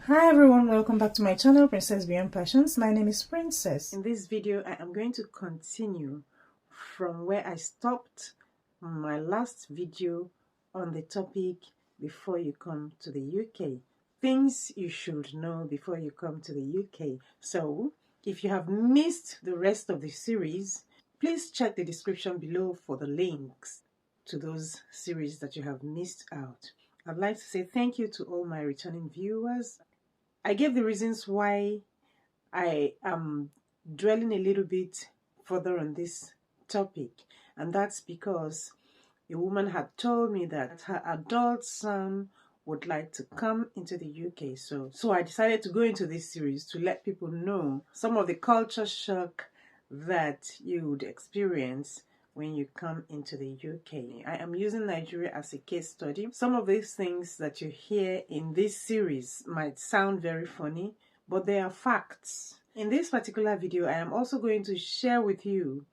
Hi everyone, welcome back to my channel, Princess Beyond Passions. My name is Princess. In this video, I am going to continue from where I stopped my last video on the topic before you come to the UK. Things you should know before you come to the UK. So, if you have missed the rest of the series, please check the description below for the links to those series that you have missed out. I'd like to say thank you to all my returning viewers. I gave the reasons why I am dwelling a little bit further on this topic, and that's because a woman had told me that her adult son would like to come into the UK. So I decided to go into this series to let people know some of the culture shock that you would experience when you come into the UK. I am using Nigeria as a case study. Some of these things that you hear in this series might sound very funny, but they are facts. In this particular video, I am also going to share with you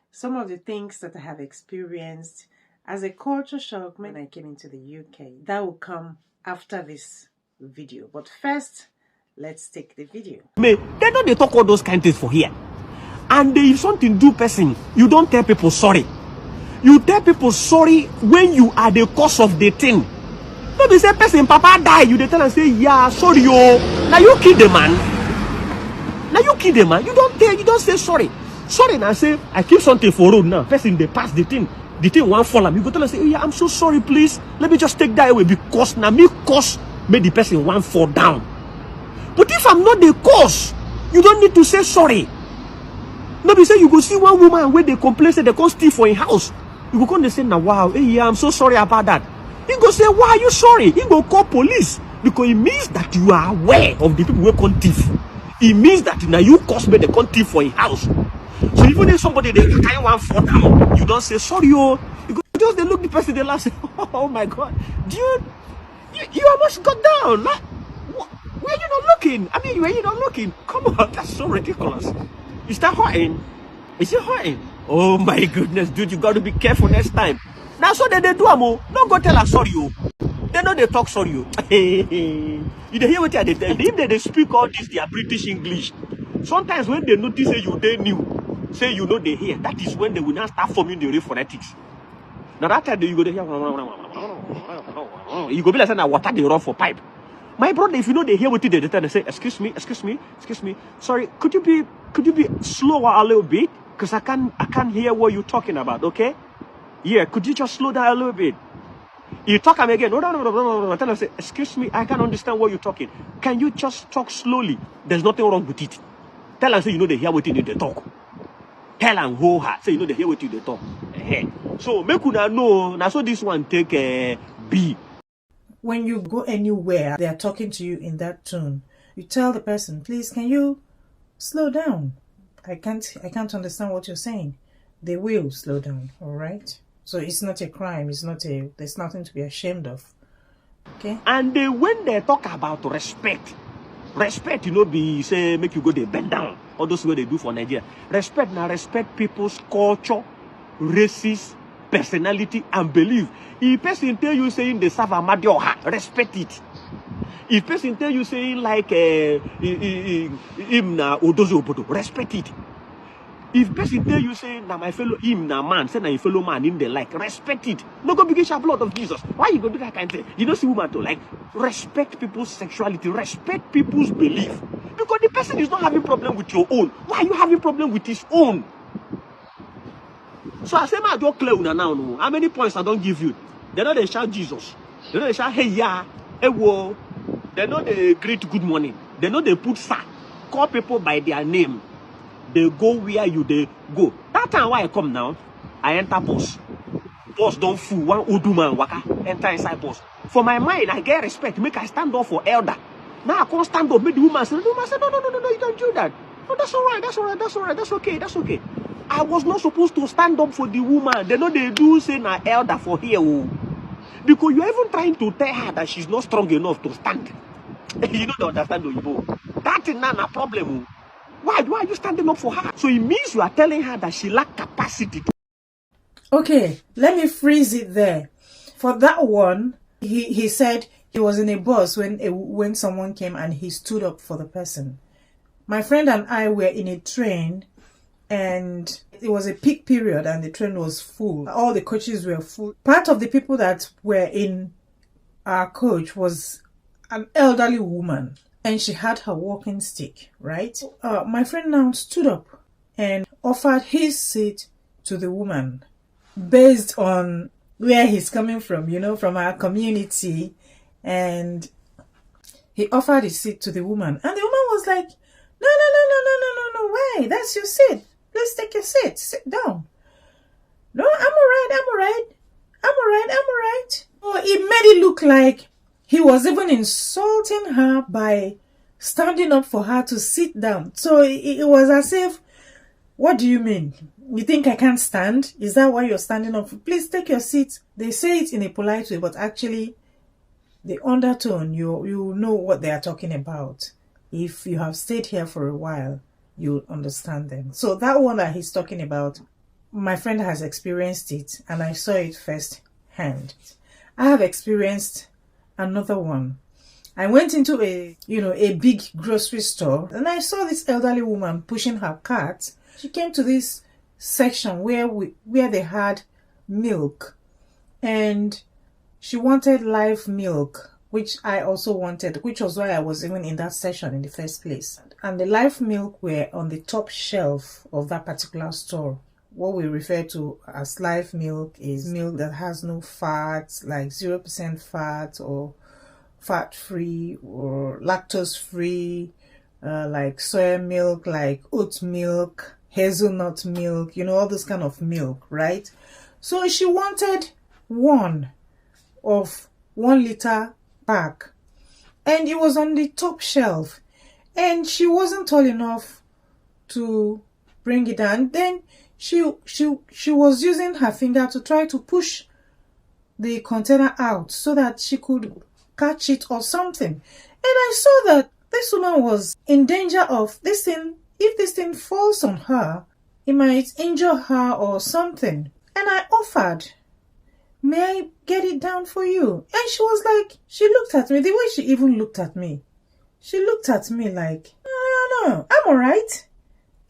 some of the things that I have experienced as a culture shock when I came into the UK. That will come after this video. But first, let's take the video. They don't talk all those kind of things for here. And if something do person, you don't tell people sorry. You tell people sorry when you are the cause of the thing. Don't be say person papa die, you they tell and say, yeah, sorry yo. Now you kill the man. Now you kill the man. You don't say sorry. Sorry now say I keep something for road now. Person they pass the thing won't fall. You go tell and say, oh, yeah, I'm so sorry, please. Let me just take that away because now me cause made the person one fall down. But if I'm not the cause, you don't need to say sorry. Maybe say you go see one woman where they complain say they can't steal for a house. You go come and say, now wow, hey, yeah, I'm so sorry about that. He go say, why are you sorry? He go call police because it means that you are aware of the people who can't thief. It means that now you cause me they can't thief for a house. So even if somebody they carry one fall down, you don't say sorry. Oh, you go just they look the person they laugh say, oh my God, dude, you almost got down. Like, were you not looking? I mean, were you not looking? Come on, that's so ridiculous. Is that hurting? Is it hurting? Oh my goodness, dude, you got to be careful next time. Now, so they do, amo. Don't go tell us sorry, you. They know they talk sorry, you. You hear what they tell? If they speak all this, they are British English. Sometimes when they notice say you they new, say you know they hear, that is when they will now start forming the real phonetics. Now that time you go to hear, you go be like saying water they run for pipe. My brother, if you know they hear what they tell, they say, excuse me, sorry, could you be slower a little bit? Because I can't hear what you're talking about, okay? Yeah, could you just slow down a little bit? You talk them again, no. Tell them, say, excuse me, I can't understand what you're talking. Can you just talk slowly? There's nothing wrong with it. Tell them, say, you know they hear what they talk. Tell them, whole heart, say, you know they hear what they talk. So, make you know, now so this one take B. When you go anywhere, they are talking to you in that tone. You tell the person, please, can you slow down? I can't understand what you're saying. They will slow down, all right? So it's not a crime. There's nothing to be ashamed of. Okay? And when they talk about respect, you know, be say make you go they bend down. All those what they do for Nigeria. Respect people's culture, races, personality, and belief. If person tell you saying they serve Amadioha, respect it. If person tell you saying like him na Odozo Obodo, respect it. If person tell you saying na my fellow him na man, say na your fellow man in the like, respect it. No go begin shed blood of Jesus. Why you go do that kind of thing? You don't see woman to like respect people's sexuality, respect people's belief. Because the person is not having problem with your own. Why are you having problem with his own? So I say, man, don't clear now. No. How many points I don't give you? They know they shout Jesus. They know they shout, hey, yeah, hey, whoa. They know they greet good morning. They know they put sir. Call people by their name. They go where you they go. That time why I come now, I enter bus. Bus don't fool. One Udu man waka enter inside bus. For my mind, I get respect. Make I stand up for elder. Now I can't stand up. Make the woman say, no, you don't do that. No, that's all right. That's okay. I was not supposed to stand up for the woman. They know they do say na elder for here. Oh. Because you're even trying to tell her that she's not strong enough to stand. You don't understand Oyibo. That is not a problem. Why are you standing up for her? So it means you are telling her that she lacks capacity. Okay, let me freeze it there. For that one, he said He was in a bus when someone came and he stood up for the person. My friend and I were in a train, and it was a peak period and the train was full. All the coaches were full. Part of the people that were in our coach was an elderly woman, and she had her walking stick, right? My friend now stood up and offered his seat to the woman based on where he's coming from, you know, from our community. And he offered his seat to the woman, and the woman was like, no, why? That's your seat. Please take your seat. Sit down. No, I'm all right. Oh, it made it look like he was even insulting her by standing up for her to sit down. So it was as if, what do you mean? You think I can't stand? Is that why you're standing up? Please take your seat. They say it in a polite way, but actually the undertone, you know what they are talking about. If you have stayed here for a while, you'll understand them. So that one that he's talking about, my friend has experienced it, and I saw it firsthand. I have experienced another one. I went into a big grocery store, and I saw this elderly woman pushing her cart. She came to this section where they had milk, and she wanted live milk, which I also wanted, which was why I was even in that section in the first place. And the live milk were on the top shelf of that particular store. What we refer to as live milk is milk that has no fat, like 0% fat or fat-free or lactose-free, like soya milk, like oat milk, hazelnut milk, you know, all this kind of milk, right? So she wanted one of 1 liter pack, and it was on the top shelf, and she wasn't tall enough to bring it down. Then she was using her finger to try to push the container out so that she could catch it or something. And I saw that this woman was in danger of this thing. If this thing falls on her, it might injure her or something. And I offered, may I get it down for you? And she was like, she looked at me, the way she even looked at me. She looked at me like, no, I'm all right.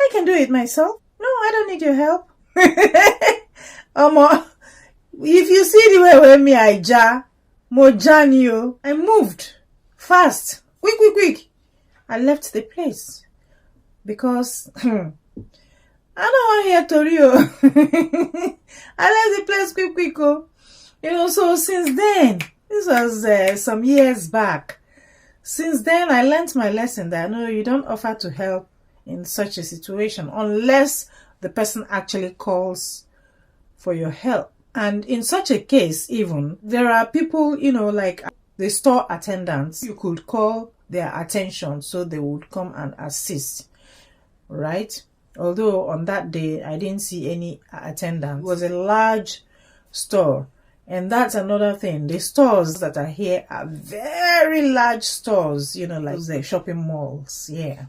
I can do it myself. No, I don't need your help. If you see the way where me I I moved fast, quick. I left the place because I don't want to hear Torio. I left the place quick. Oh. You know, so since then, this was some years back. Since then, I learned my lesson that no, you don't offer to help in such a situation unless the person actually calls for your help. And in such a case, even, there are people, you know, like the store attendants, you could call their attention so they would come and assist, right? Although on that day, I didn't see any attendants. It was a large store. And that's another thing. The stores that are here are very large stores, you know, like the shopping malls. Yeah.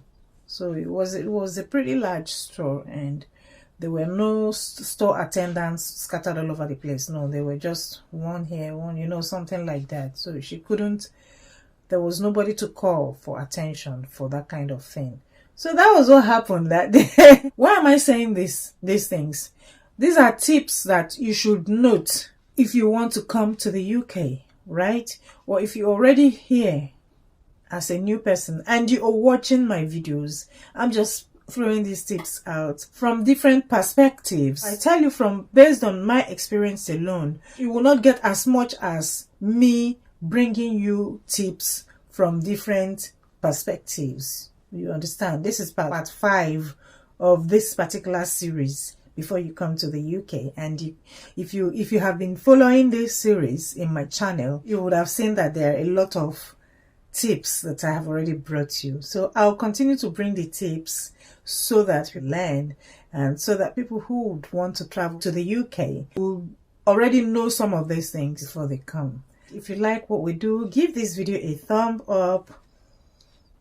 So it was a pretty large store, and there were no store attendants scattered all over the place. No, they were just one here, one, you know, something like that. So there was nobody to call for attention for that kind of thing. So that was what happened that day. Why am I saying these things? These are tips that you should note if you want to come to the UK, right? Or if you're already here as a new person and you are watching my videos, I'm just throwing these tips out from different perspectives. I tell you, based on my experience alone, you will not get as much as me bringing you tips from different perspectives. You understand? This is part 5 of this particular series. Before you come to the UK, and if you have been following this series in my channel, you would have seen that there are a lot of tips that I have already brought you. So I'll continue to bring the tips so that you learn, and so that people who would want to travel to the UK will already know some of these things before they come. If you like what we do, give this video a thumb up,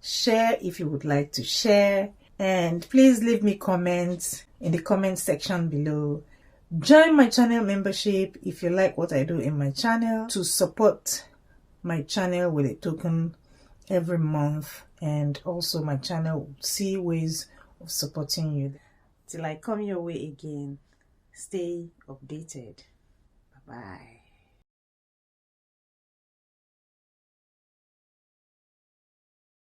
share if you would like to share, and please leave me comments in the comment section below. Join my channel membership if you like what I do in my channel to support my channel with a token every month, and also my channel will see ways of supporting you. Till I come your way again, stay updated. Bye bye.